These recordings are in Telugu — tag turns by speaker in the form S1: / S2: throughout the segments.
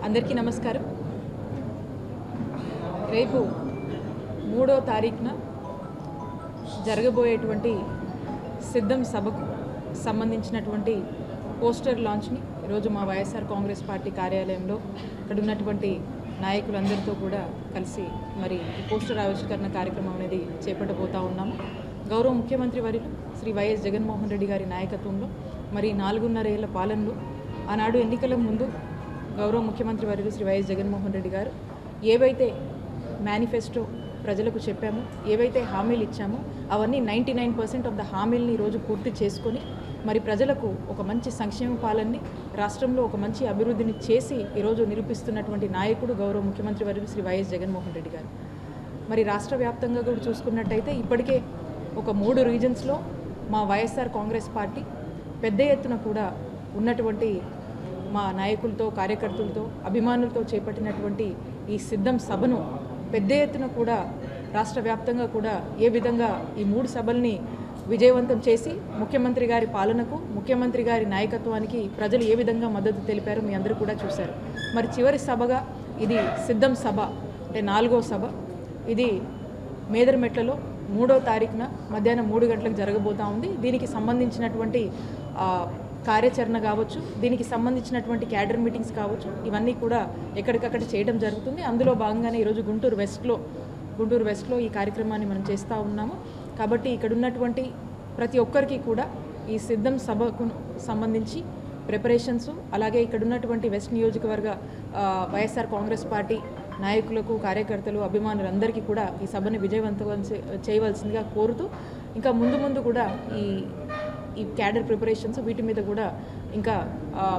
S1: అందరికీ నమస్కారం. రేపు 3వ తారీఖున జరగబోయేటువంటి సిద్ధం సభకు సంబంధించినటువంటి పోస్టర్ లాంచ్ని ఈరోజు మా వైఎస్ఆర్ కాంగ్రెస్ పార్టీ కార్యాలయంలో ఇక్కడ ఉన్నటువంటి నాయకులందరితో కూడా కలిసి మరి ఈ పోస్టర్ ఆవిష్కరణ కార్యక్రమం అనేది చేపట్టబోతూ ఉన్నాము. గౌరవ ముఖ్యమంత్రి వర్యులు శ్రీ వైఎస్ జగన్మోహన్ రెడ్డి గారి నాయకత్వంలో మరి 4.5 ఏళ్ల పాలనలో ఆనాడు ఎన్నికల ముందు గౌరవ ముఖ్యమంత్రి వర్యులు శ్రీ వైఎస్ జగన్మోహన్ రెడ్డి గారు ఏవైతే మేనిఫెస్టో ప్రజలకు చెప్పామో, ఏవైతే హామీలు ఇచ్చామో అవన్నీ 99% ఆఫ్ ద హామీలని ఈరోజు పూర్తి చేసుకొని మరి ప్రజలకు ఒక మంచి సంక్షేమ పాలనని, రాష్ట్రంలో ఒక మంచి అభివృద్ధిని చేసి ఈరోజు నిరూపిస్తున్నటువంటి నాయకుడు గౌరవ ముఖ్యమంత్రి వర్యులు శ్రీ వైఎస్ జగన్మోహన్ రెడ్డి గారు. మరి రాష్ట్ర వ్యాప్తంగా కూడా చూసుకున్నట్టయితే ఇప్పటికే ఒక 3 రీజన్స్లో మా వైఎస్ఆర్ కాంగ్రెస్ పార్టీ పెద్ద ఎత్తున కూడా ఉన్నటువంటి మా నాయకులతో, కార్యకర్తలతో, అభిమానులతో చేపట్టినటువంటి ఈ సిద్ధం సభను పెద్ద ఎత్తున కూడా రాష్ట్ర వ్యాప్తంగా కూడా ఏ విధంగా ఈ 3 సభల్ని విజయవంతం చేసి ముఖ్యమంత్రి గారి పాలనకు, ముఖ్యమంత్రి గారి నాయకత్వానికి ప్రజలు ఏ విధంగా మద్దతు తెలిపారో మీ అందరూ కూడా చూశారు. మరి చివరి సభగా ఇది సిద్ధం సభ అంటే 4వ సభ. ఇది మేదరమెట్లలో 3వ తారీఖున మధ్యాహ్నం 3 గంటలకు జరగబోతూ ఉంది. దీనికి సంబంధించినటువంటి కార్యాచరణ కావచ్చు, దీనికి సంబంధించినటువంటి క్యాడర్ మీటింగ్స్ కావచ్చు, ఇవన్నీ కూడా ఎక్కడికక్కడ చేయడం జరుగుతుంది. అందులో భాగంగానే ఈరోజు గుంటూరు వెస్ట్లో ఈ కార్యక్రమాన్ని మనం చేస్తూ ఉన్నాము. కాబట్టి ఇక్కడ ఉన్నటువంటి ప్రతి ఒక్కరికి కూడా ఈ సిద్ధం సభకు సంబంధించి ప్రిపరేషన్స్, అలాగే ఇక్కడ ఉన్నటువంటి వెస్ట్ నియోజకవర్గ వైఎస్ఆర్ కాంగ్రెస్ పార్టీ నాయకులకు, కార్యకర్తలు, అభిమానులందరికీ కూడా ఈ సభని విజయవంతం చేయవలసిందిగా కోరుతూ ఇంకా ముందు కూడా ఈ క్యాడర్ ప్రిపరేషన్స్ వీటి మీద కూడా ఇంకా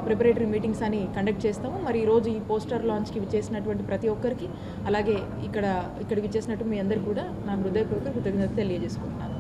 S1: ప్రిపరేటరీ మీటింగ్స్ అని కండక్ట్ చేస్తాము. మరి ఈరోజు ఈ పోస్టర్ లాంచ్కి విచ్చేసినటువంటి ప్రతి ఒక్కరికి, అలాగే ఇక్కడికి విచ్చేసినట్టు మీ అందరికీ కూడా నా హృదయపూర్వక కృతజ్ఞత తెలియజేసుకుంటున్నాను.